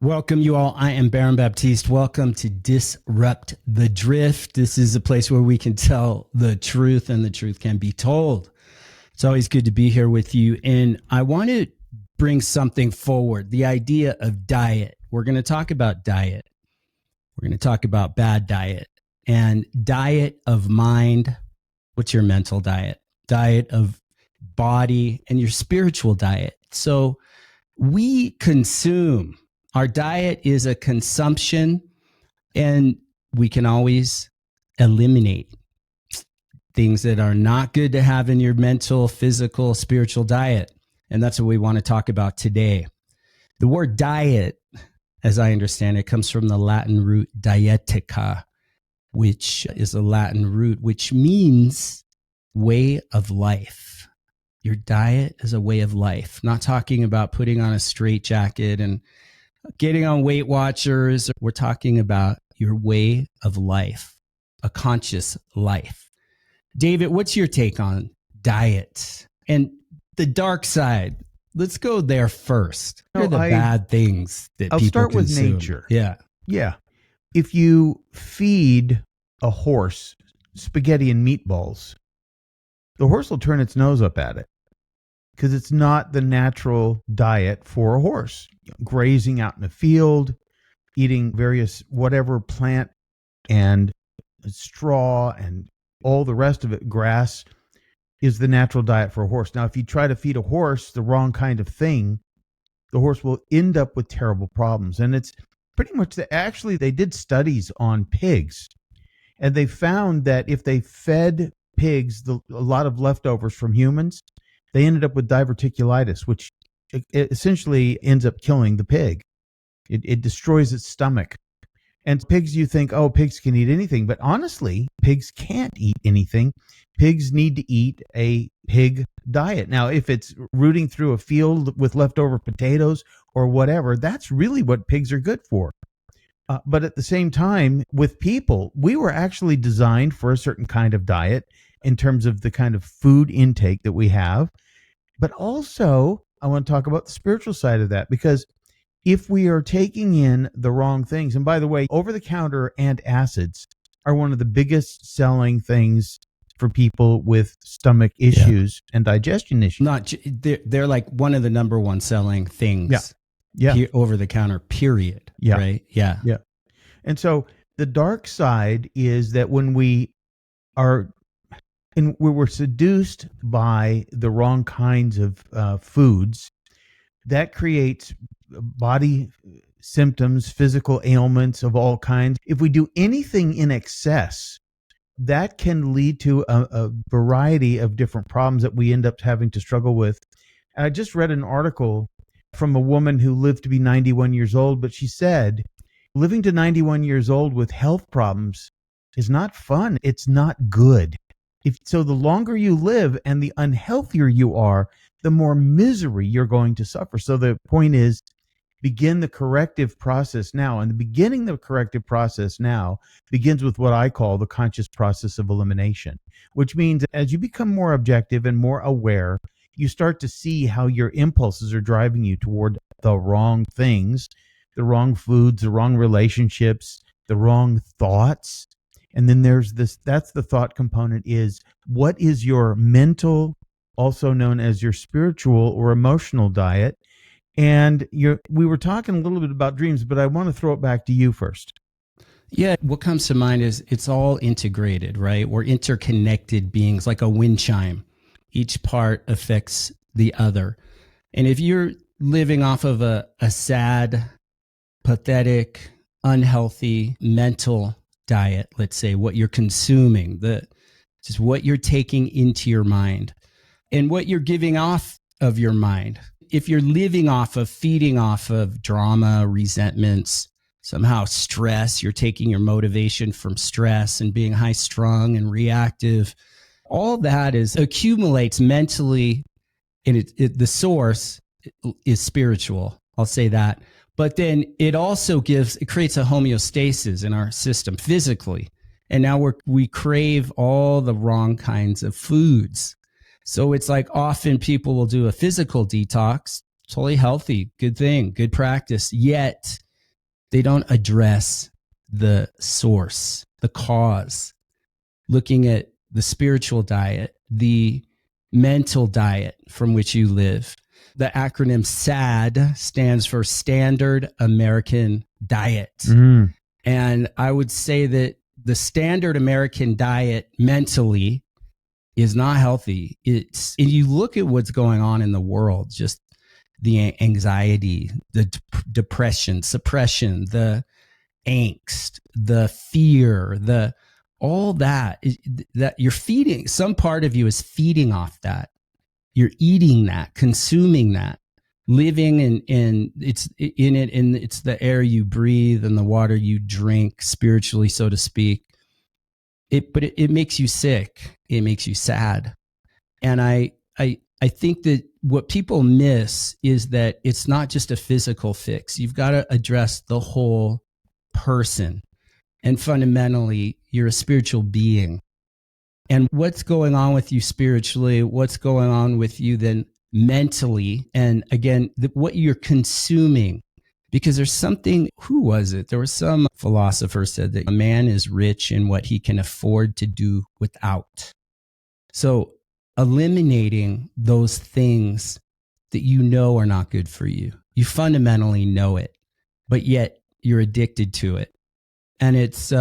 Welcome, you all. I am Baron Baptiste. Welcome to Disrupt the Drift. This is a place where we can tell the truth and the truth can be told. It's always good to be here with you. And I want to bring something forward, the idea of diet. We're going to talk about diet. We're going to talk about bad diet and diet of mind. What's your mental diet? Diet of body and your spiritual diet. So we consume. Our diet is a consumption, and we can always eliminate things that are not good to have in your mental, physical, spiritual diet. And that's what we want to talk about today. The word diet, as I understand it, comes from the Latin root dietica, which is a Latin root, which means way of life. Your diet is a way of life. Not talking about putting on a straitjacket and getting on Weight Watchers. We're talking about your way of life, a conscious life. David, what's your take on diet and the dark side? Let's go there first. What are the bad things that I'll people start consume? with nature. Yeah. If you feed a horse spaghetti and meatballs, the horse will turn its nose up at it because it's not the natural diet for a horse. Grazing out in the field, eating various whatever plant and straw and all the rest of it, grass, is the natural diet for a horse. Now, if you try to feed a horse the wrong kind of thing, the horse will end up with terrible problems. And it's pretty much actually, they did studies on pigs, and they found that if they fed pigs a lot of leftovers from humans, they ended up with diverticulitis, which it essentially ends up killing the pig. It destroys its stomach. And pigs, you think, oh, pigs can eat anything. But honestly, pigs can't eat anything. Pigs need to eat a pig diet. Now, if it's rooting through a field with leftover potatoes or whatever, that's really what pigs are good for. But at the same time, with people, we were actually designed for a certain kind of diet in terms of the kind of food intake that we have. But also, I want to talk about the spiritual side of that, because if we are taking in the wrong things, and by the way, over-the-counter antacids are one of the biggest selling things for people with stomach issues and digestion issues. They're like one of the number one selling things. Over the counter, period. Right? Yeah. And so the dark side is that when we are and we were seduced by the wrong kinds of foods, that creates body symptoms, physical ailments of all kinds. If we do anything in excess, that can lead to a variety of different problems that we end up having to struggle with. And I just read an article from a woman who lived to be 91 years old, but she said, living to 91 years old with health problems is not fun. It's not good. So the longer you live and the unhealthier you are, the more misery you're going to suffer. So the point is, begin the corrective process now. And the beginning of the corrective process now begins with what I call the conscious process of elimination, which means as you become more objective and more aware, you start to see how your impulses are driving you toward the wrong things, the wrong foods, the wrong relationships, the wrong thoughts. And then there's this, that's the thought component, is what is your mental, also known as your spiritual or emotional diet? And we were talking a little bit about dreams, but I want to throw it back to you first. Yeah, what comes to mind is it's all integrated, right? We're interconnected beings, like a wind chime. Each part affects the other. And if you're living off of a sad, pathetic, unhealthy mental diet, let's say, what you're consuming, just what you're taking into your mind and what you're giving off of your mind. If you're feeding off of drama, resentments, somehow stress, you're taking your motivation from stress and being high strung and reactive. All that accumulates mentally, and the source is spiritual. I'll say that. But then it also creates a homeostasis in our system physically. And now we crave all the wrong kinds of foods. So it's like often people will do a physical detox, totally healthy, good thing, good practice. Yet They don't address the source, the cause, looking at the spiritual diet, the mental diet from which you live. The acronym SAD stands for Standard American Diet. Mm. And I would say that the standard American diet mentally is not healthy. And you look at what's going on in the world, just the anxiety, the depression, suppression, the angst, the fear, the all that that you're feeding. Some part of you is feeding off that. You're eating that, consuming that, living in it's in it, and it's the air you breathe and the water you drink, spiritually, so to speak. But it makes you sick. It makes you sad. And I think that what people miss is that it's not just a physical fix. You've got to address the whole person. And fundamentally, you're a spiritual being. And what's going on with you spiritually, what's going on with you then mentally, and again, what you're consuming. Because there's something, who was it? There was some philosopher said that a man is rich in what he can afford to do without. So eliminating those things that you know are not good for you. You fundamentally know it, but yet you're addicted to it. And it's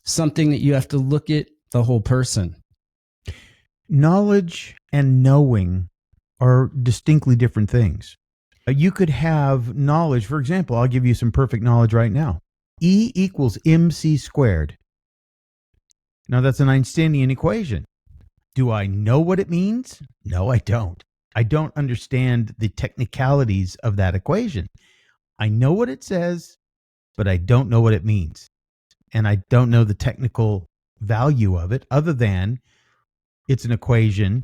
something that you have to look at the whole person. Knowledge and knowing are distinctly different things. You could have knowledge. For example, I'll give you some perfect knowledge right now. E equals mc squared. Now, that's an Einsteinian equation. Do I know what it means? No, I don't. I don't understand the technicalities of that equation. I know what it says, but I don't know what it means. And I don't know the technical value of it other than it's an equation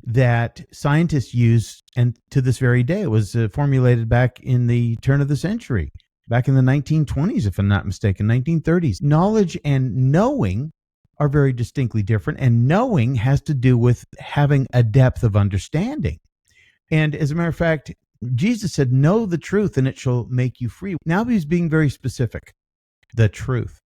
that scientists use, and to this very day, it was formulated back in the turn of the century, back in the 1920s, if I'm not mistaken, 1930s. Knowledge and knowing are very distinctly different, and knowing has to do with having a depth of understanding. And as a matter of fact, Jesus said, know the truth and it shall make you free. Now he's being very specific. The truth.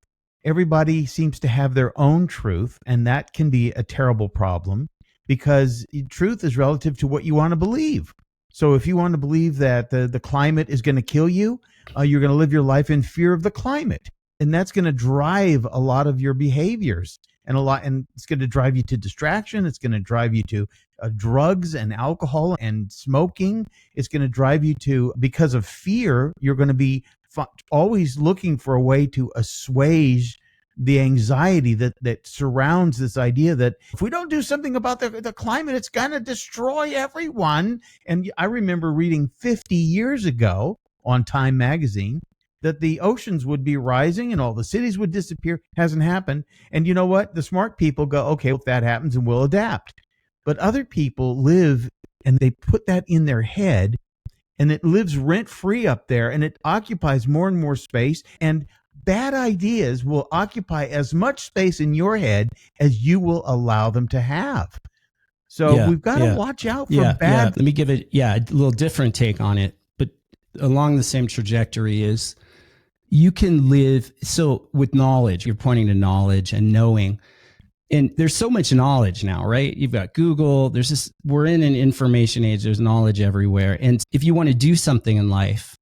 Everybody seems to have their own truth, and that can be a terrible problem because truth is relative to what you want to believe. So if you want to believe that the climate is going to kill you, you're going to live your life in fear of the climate. And that's going to drive a lot of your behaviors and it's going to drive you to distraction. It's going to drive you to drugs and alcohol and smoking. It's going to drive you to, because of fear, you're going to be always looking for a way to assuage the anxiety that surrounds this idea that if we don't do something about the climate, it's going to destroy everyone. And I remember reading 50 years ago on Time magazine that the oceans would be rising and all the cities would disappear. Hasn't happened. And you know what? The smart people go, okay, if that happens, and we'll adapt. But other people live and they put that in their head, and it lives rent-free up there, and it occupies more and more space. And bad ideas will occupy as much space in your head as you will allow them to have. So we've got to watch out for bad. Let me give it, a little different take on it, but along the same trajectory is you can live. So with knowledge, you're pointing to knowledge and knowing. And there's so much knowledge now, right? You've got Google. We're in an information age. There's knowledge everywhere. And if you want to do something in life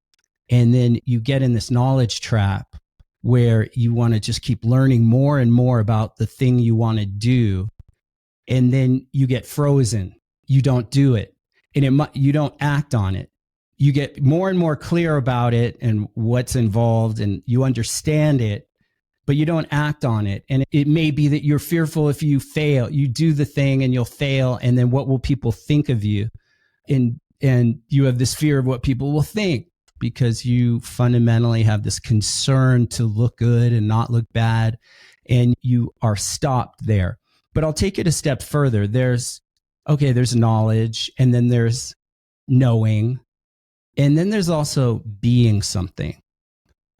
and then you get in this knowledge trap where you want to just keep learning more and more about the thing you want to do, and then you get frozen, you don't do it, and you don't act on it. You get more and more clear about it and what's involved, and you understand it, but you don't act on it. And it may be that you're fearful if you fail. You do the thing and you'll fail, and then what will people think of you? And you have this fear of what people will think because you fundamentally have this concern to look good and not look bad, and you are stopped there. But I'll take it a step further. There's knowledge, and then there's knowing, and then there's also being something.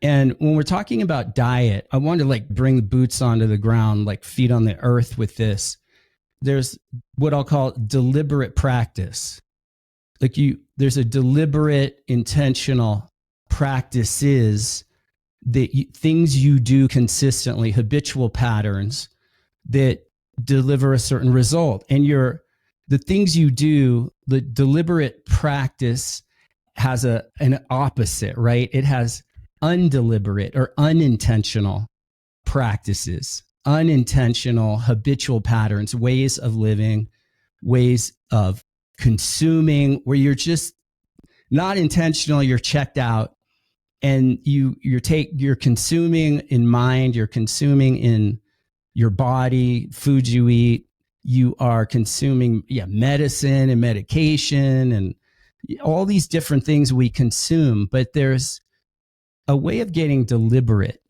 And when we're talking about diet, I want to bring the boots onto the ground, feet on the earth with this. There's what I'll call deliberate practice. There's a deliberate, intentional practices things you do consistently, habitual patterns that deliver a certain result. And the things you do, the deliberate practice has an opposite, right? It has undeliberate or unintentional practices, unintentional habitual patterns, ways of living, ways of consuming, where you're just not intentional, you're checked out, and you're consuming in mind, you're consuming in your body, food you eat, you are consuming medicine and medication and all these different things we consume. But there's a way of getting deliberate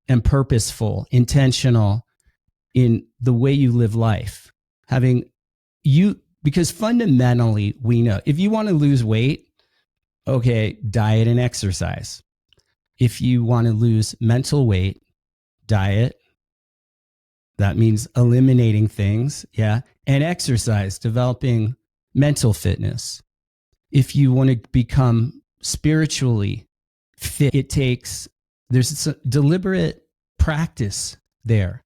and purposeful, intentional in the way you live life. Because fundamentally we know if you want to lose weight, okay, diet and exercise. If you want to lose mental weight, diet, that means eliminating things, yeah, and exercise, developing mental fitness. If you want to become spiritually fit, there's a deliberate practice there.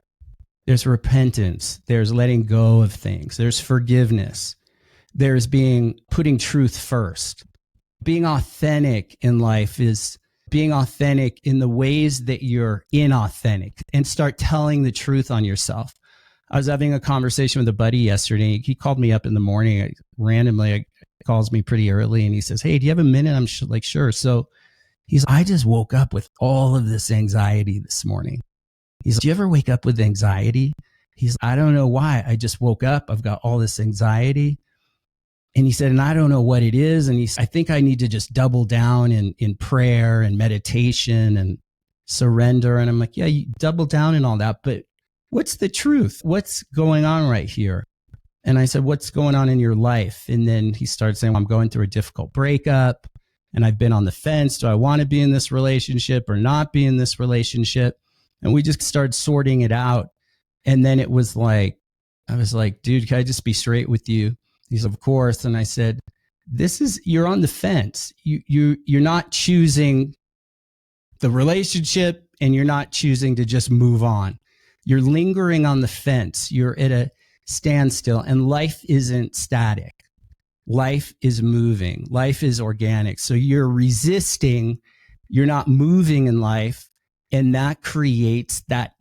There's repentance, there's letting go of things, there's forgiveness, there's putting truth first. Being authentic in life is being authentic in the ways that you're inauthentic, and start telling the truth on yourself. I was having a conversation with a buddy yesterday. He called me up in the morning, randomly calls me pretty early, and he says, "Hey, do you have a minute?" I'm like, "Sure." So I just woke up with all of this anxiety this morning. He's like, "Do you ever wake up with anxiety?" He's like, "I don't know why. I just woke up. I've got all this anxiety." And he said, "And I don't know what it is." And I think I need to just double down in prayer and meditation and surrender. And I'm like, "Yeah, you double down in all that. But what's the truth? What's going on right here?" And I said, "What's going on in your life?" And then he started saying, "I'm going through a difficult breakup and I've been on the fence. Do I want to be in this relationship or not be in this relationship?" And we just started sorting it out. And then it was like, I was like, "Dude, can I just be straight with you?" He's, "Of course." And I said, you're on the fence. You're not choosing the relationship, and you're not choosing to just move on. You're lingering on the fence. You're at a standstill, and life isn't static. Life is moving. Life is organic. So you're resisting, you're not moving in life. And that creates that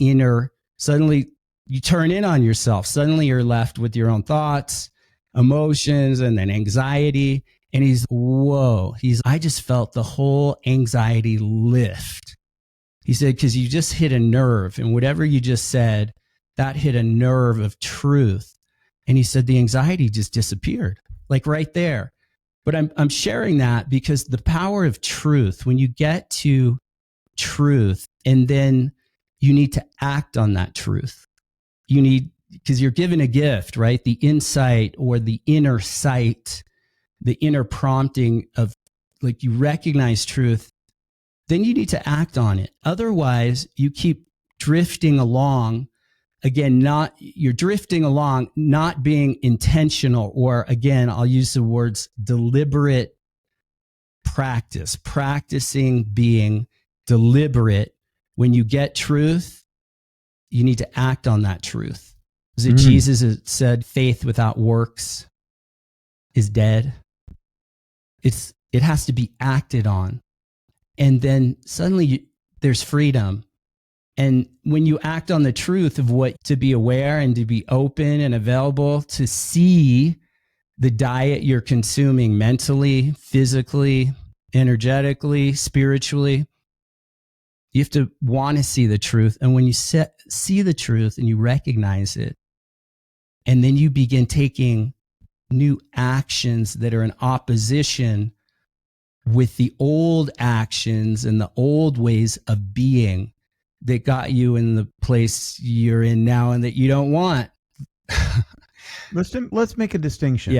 suddenly you turn in on yourself. Suddenly you're left with your own thoughts, emotions, and then anxiety. And whoa, I just felt the whole anxiety lift. He said, because you just hit a nerve, and whatever you just said, that hit a nerve of truth. And he said, the anxiety just disappeared, like right there. But I'm sharing that because the power of truth, when you get to truth, and then you need to act on that truth. Because you're given a gift, right? The insight or the inner sight, the inner prompting of, like, you recognize truth, then you need to act on it. Otherwise, you keep drifting along. Again, you're drifting along, not being intentional, or again, I'll use the words deliberate practicing being deliberate. When you get truth, you need to act on that truth. Is it Jesus that said faith without works is dead? It has to be acted on. And then suddenly there's freedom. And when you act on the truth of what to be aware and to be open and available to see the diet you're consuming mentally, physically, energetically, spiritually, you have to want to see the truth. And when you see the truth and you recognize it, and then you begin taking new actions that are in opposition with the old actions and the old ways of being that got you in the place you're in now and that you don't want. Let's make a distinction.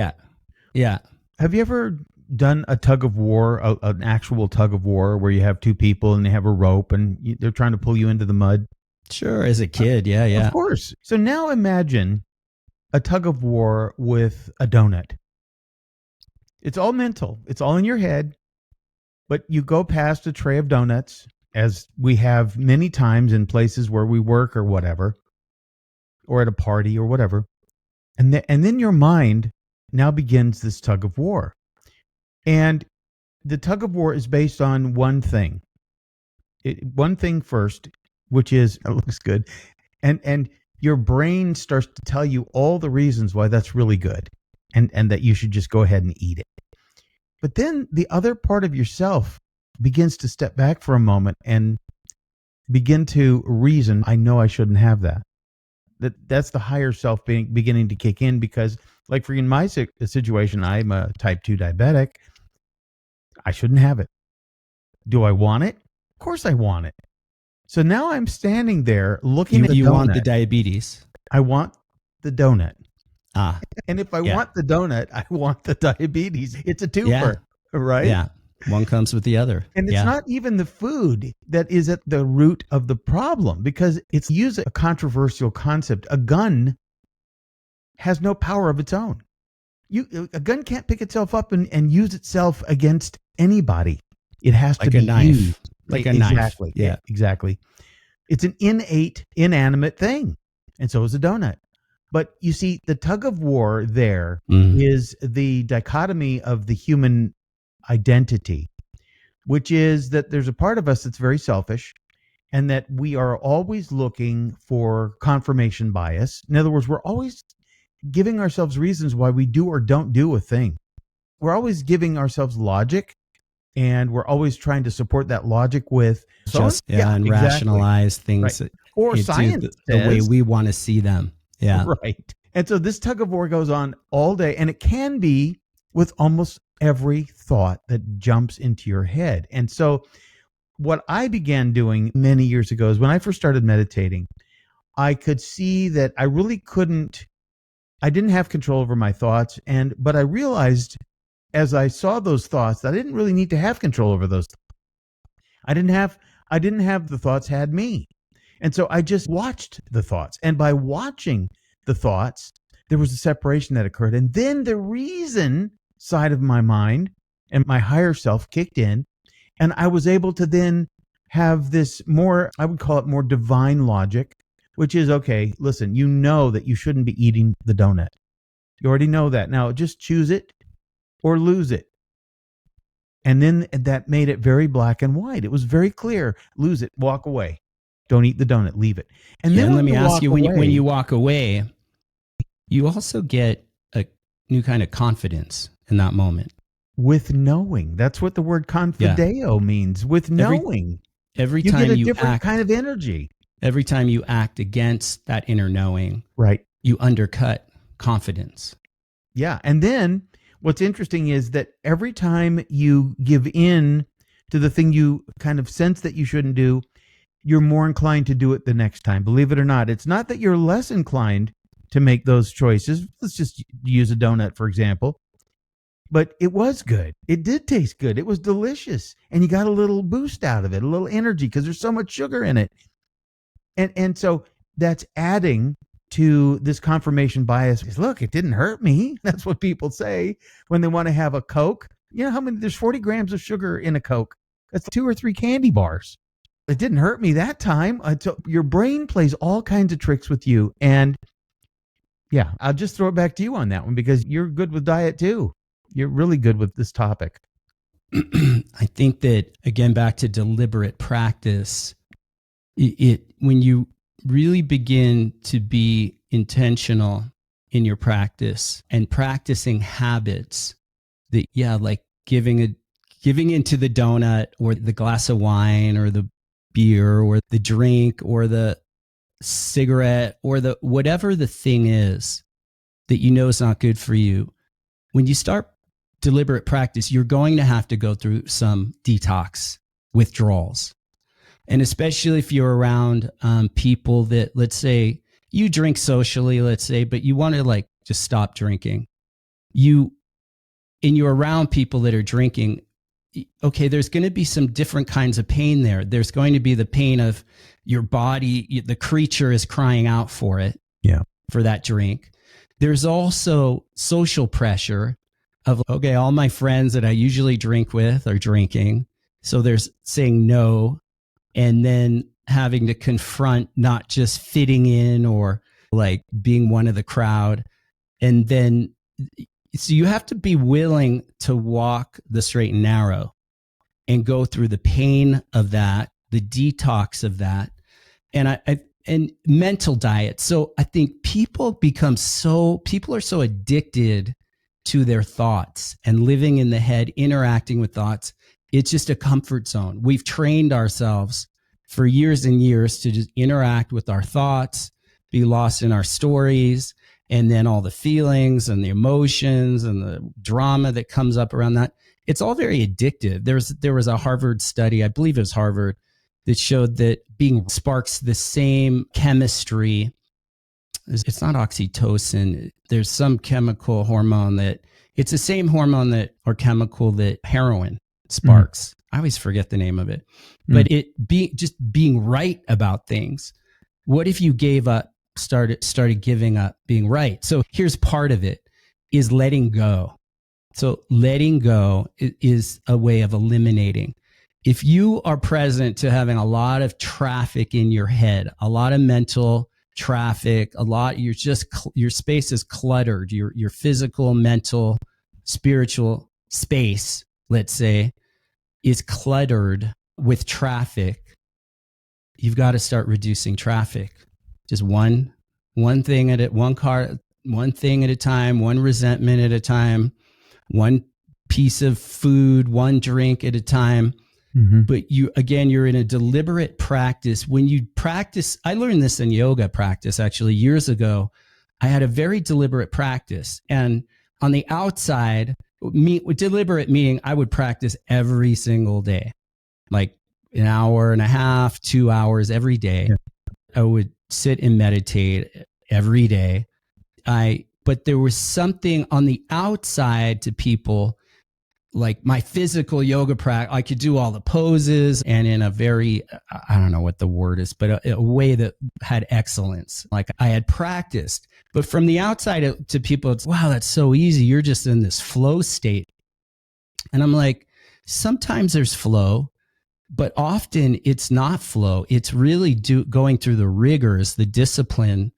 Yeah. Have you ever done a tug of war, an actual tug of war, where you have two people and they have a rope and they're trying to pull you into the mud? Sure, as a kid, yeah. Of course. So now imagine a tug of war with a donut. It's all mental. It's all in your head. But you go past a tray of donuts as we have many times in places where we work or whatever, or at a party or whatever. And then your mind now begins this tug of war. And the tug of war is based on one thing. One thing first, which is it looks good. And your brain starts to tell you all the reasons why that's really good and that you should just go ahead and eat it. But then the other part of yourself begins to step back for a moment and begin to reason, I know I shouldn't have that. That's the higher self beginning to kick in because, like for in my situation, I'm a type 2 diabetic. I shouldn't have it. Do I want it? Of course I want it. So now I'm standing there looking at the donut. You want the diabetes. I want the donut. Ah. And if I want the donut, I want the diabetes. It's a twofer, right? Yeah. One comes with the other. And it's not even the food that is at the root of the problem because it's used a controversial concept. A gun has no power of its own. A gun can't pick itself up and use itself against anybody. It has to be a knife. used. Like a knife. Exactly. Yeah, exactly. It's an innate, inanimate thing. And so is a donut. But you see, the tug of war there is the dichotomy of the human identity, which is that there's a part of us that's very selfish and that we are always looking for confirmation bias. In other words, we're always giving ourselves reasons why we do or don't do a thing. We're always giving ourselves logic and we're always trying to support that logic with rationalize things or science the way we want to see them. Yeah. Right. And so this tug of war goes on all day and it can be with almost every thought that jumps into your head. And so what I began doing many years ago is when I first started meditating, I could see that I didn't have control over my thoughts. But I realized as I saw those thoughts that I didn't really need to have control over those. I didn't have the thoughts had me. And so I just watched the thoughts. And by watching the thoughts, there was a separation that occurred. And then the reason side of my mind and my higher self kicked in. And I was able to then have this more, I would call it more divine logic, which is, okay, listen, you know that you shouldn't be eating the donut. You already know that. Now just choose it or lose it. And then that made it very black and white. It was very clear. Lose it, walk away. Don't eat the donut, leave it. And then let me ask you, when you walk away, you also get a new kind of confidence in that moment. With knowing. That's what the word confideo means. With knowing. Every time you get a different kind of energy. Every time you act against that inner knowing, right, you undercut confidence. Yeah. And then what's interesting is that every time you give in to the thing you kind of sense that you shouldn't do, you're more inclined to do it the next time. Believe it or not, it's not that you're less inclined to make those choices. Let's just use a donut, for example. But it was good. It did taste good. It was delicious. And you got a little boost out of it, a little energy because there's so much sugar in it. And so that's adding to this confirmation bias. Look, it didn't hurt me. That's what people say when they want to have a Coke. You know how many, there's 40 grams of sugar in a Coke. That's 2 or 3 candy bars. It didn't hurt me that time. So your brain plays all kinds of tricks with you. And yeah, I'll just throw it back to you on that one because you're good with diet too. You're really good with this topic. I think that, again, back to deliberate practice, when you really begin to be intentional in your practice and practicing habits that, like giving into the donut or the glass of wine or the beer or the drink or the cigarette or the whatever the thing is that you know is not good for you. When you start deliberate practice, you're going to have to go through some detox withdrawals. And especially if you're around people that, let's say, you drink socially, let's say, but you want to just stop drinking. You're around people that are drinking. Okay, there's going to be some different kinds of pain there. There's going to be the pain of your body, the creature is crying out for it, for that drink. There's also social pressure of, okay, all my friends that I usually drink with are drinking. So there's saying no and then having to confront not just fitting in or like being one of the crowd. And then, so you have to be willing to walk the straight and narrow and go through the pain of that, the detox of that, and mental diet. So I think people are so addicted to their thoughts and living in the head, interacting with thoughts. It's just a comfort zone. We've trained ourselves for years and years to just interact with our thoughts, be lost in our stories, and then all the feelings and the emotions and the drama that comes up around that. It's all very addictive. There was a Harvard study, I believe it was Harvard, that showed that being sparks the same chemistry. It's not oxytocin. There's some chemical hormone that it's the same hormone that or chemical that heroin sparks. I always forget the name of it. But just being right about things. What if you gave up, started giving up being right? So here's part of it is letting go. So letting go is a way of eliminating. If you are present to having a lot of traffic in your head, a lot of mental traffic, your space is cluttered, your physical, mental, spiritual space, let's say, is cluttered with traffic, you've got to start reducing traffic. Just one thing at it, one thing at a time, one resentment at a time, one piece of food, one drink at a time. Mm-hmm. But you're in a deliberate practice. When you practice, I learned this in yoga practice actually years ago. I had a very deliberate practice. And on the outside, deliberate meaning I would practice every single day, like an hour and a half, 2 hours every day. Yeah. I would sit and meditate every day. But there was something on the outside to people, like my physical yoga practice. I could do all the poses and in a very, I don't know what the word is, but a way that had excellence. Like I had practiced, but from the outside to people, it's, wow, that's so easy. You're just in this flow state. And I'm like, sometimes there's flow, but often it's not flow. It's really going through the rigors, the discipline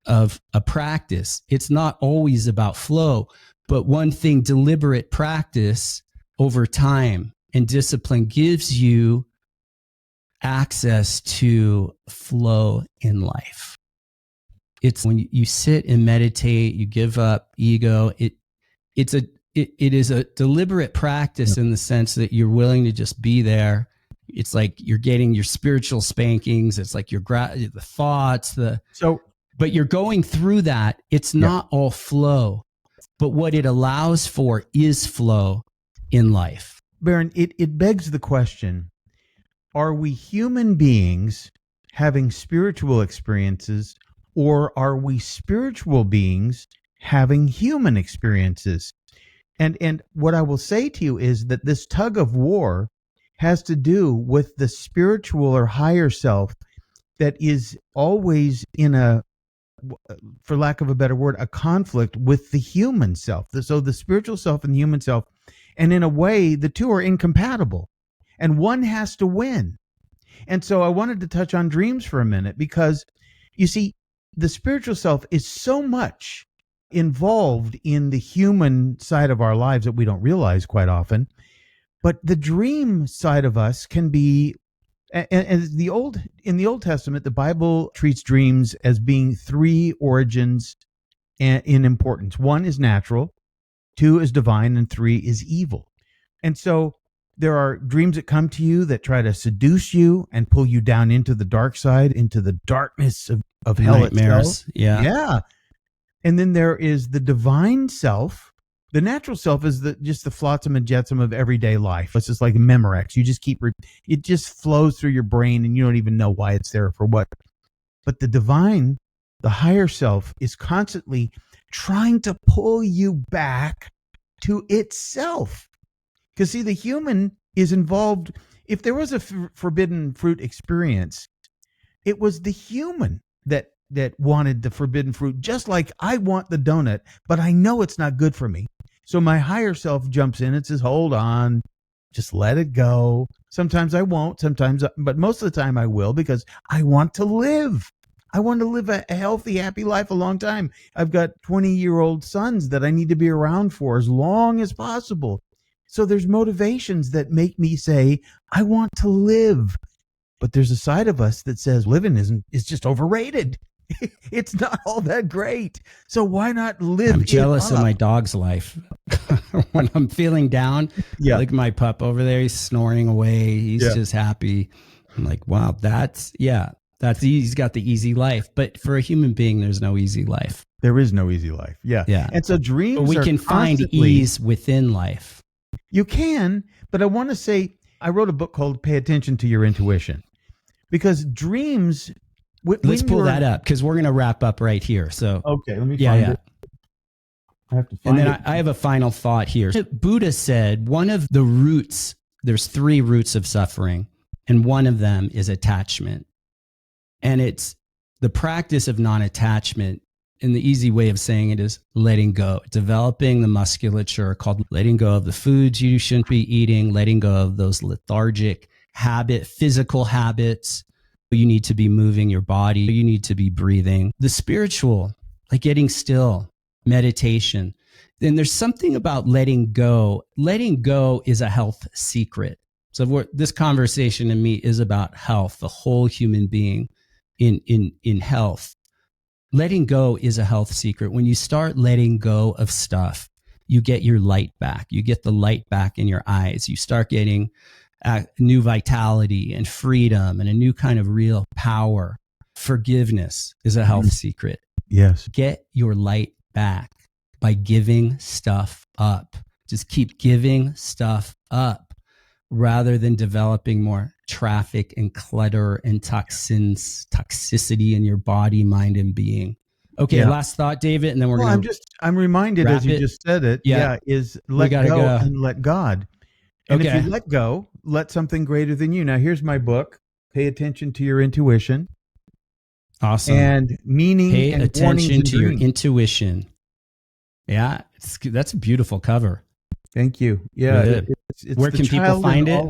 of a practice. It's not always about flow, but one thing, deliberate practice over time and discipline gives you access to flow in life. It's when you sit and meditate, you give up ego. It is a deliberate practice in the sense that you're willing to just be there. It's like you're getting your spiritual spankings. It's like the thoughts, but you're going through that. It's not all flow, but what it allows for is flow in life. Baron, it begs the question, are we human beings having spiritual experiences, or are we spiritual beings having human experiences? And what I will say to you is that this tug of war has to do with the spiritual or higher self that is always in a, for lack of a better word, a conflict with the human self. So the spiritual self and the human self, and in a way, the two are incompatible, and one has to win. And so I wanted to touch on dreams for a minute, because you see, the spiritual self is so much involved in the human side of our lives that we don't realize quite often. But the dream side of us can be, and in the Old Testament, the Bible treats dreams as being three origins in importance. One is natural, two is divine, and three is evil. And so there are dreams that come to you that try to seduce you and pull you down into the dark side, into the darkness of hell Nightmares. itself. Yeah. And then there is the divine self. The natural self is just the flotsam and jetsam of everyday life. It's just like Memorex. You just it just flows through your brain and you don't even know why it's there for what. But the divine, the higher self, is constantly trying to pull you back to itself. Because see, the human is involved. If there was a forbidden fruit experience, it was the human that wanted the forbidden fruit, just like I want the donut, but I know it's not good for me. So my higher self jumps in and says, hold on, Just let it go. Sometimes I won't, but most of the time I will, because I want to live. I want to live a healthy, happy life a long time. I've got 20-year-old sons that I need to be around for as long as possible. So there's motivations that make me say, I want to live. But there's a side of us that says living is just overrated. It's not all that great. So why not live? I'm jealous of my dog's life. When I'm feeling down, Yeah. like my pup over there, he's snoring away. He's just happy. I'm like, wow, he's got the easy life. But for a human being, there's no easy life. There is no easy life. Yeah. Yeah. And so dreams But we can find ease within life. You can, but I want to say, I wrote a book called Pay Attention to Your Intuition, because dreams. Let's pull that up, because we're going to wrap up right here. So okay, let me find it. I have to find and then it. I have a final thought here. Buddha said one of the roots, there's 3 roots of suffering, and one of them is attachment. And it's the practice of non-attachment. And the easy way of saying it is letting go, developing the musculature called letting go of the foods you shouldn't be eating, letting go of those lethargic physical habits. You need to be moving your body. You need to be breathing. The spiritual, like getting still, meditation. Then there's something about letting go. Letting go is a health secret. So this conversation to me is about health, the whole human being in health. Letting go is a health secret. When you start letting go of stuff, you get your light back. You get the light back in your eyes. You start getting new vitality and freedom and a new kind of real power. Forgiveness is a health secret. Yes. Get your light back by giving stuff up. Just keep giving stuff up rather than developing more traffic and clutter and toxicity in your body, mind, and being. Okay, last thought, David, and then we're going to I'm reminded as you just said it, is let go and let God. And if you let go, let something greater than you. Now, here's my book, Pay Attention to Your Intuition. Awesome. And meaning Pay and attention to your dreams. intuition. Yeah, that's a beautiful cover. Thank you. Yeah. It's where can people find it?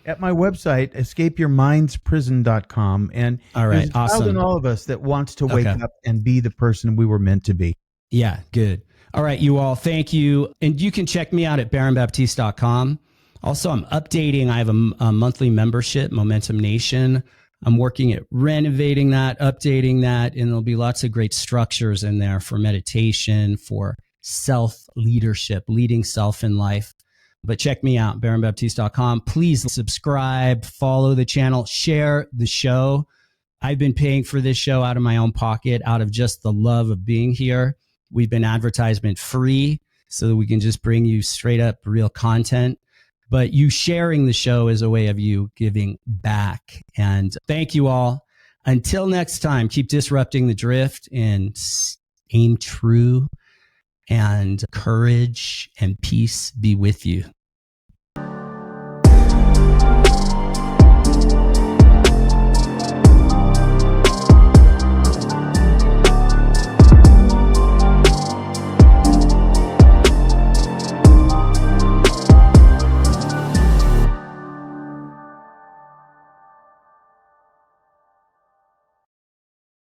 At my website, escapeyourmindsprison.com. And all right, there's a child in all of us that wants to wake up and be the person we were meant to be. Yeah, good. All right, you all, thank you. And you can check me out at baronbaptiste.com. Also, I'm updating. I have a monthly membership, Momentum Nation. I'm working at renovating that, updating that, and there'll be lots of great structures in there for meditation, for self-leadership, leading self in life. But check me out, baronbaptiste.com. Please subscribe, follow the channel, share the show. I've been paying for this show out of my own pocket, out of just the love of being here. We've been advertisement free so that we can just bring you straight up real content. But you sharing the show is a way of you giving back. And thank you all. Until next time, keep disrupting the drift and aim true, and courage and peace be with you.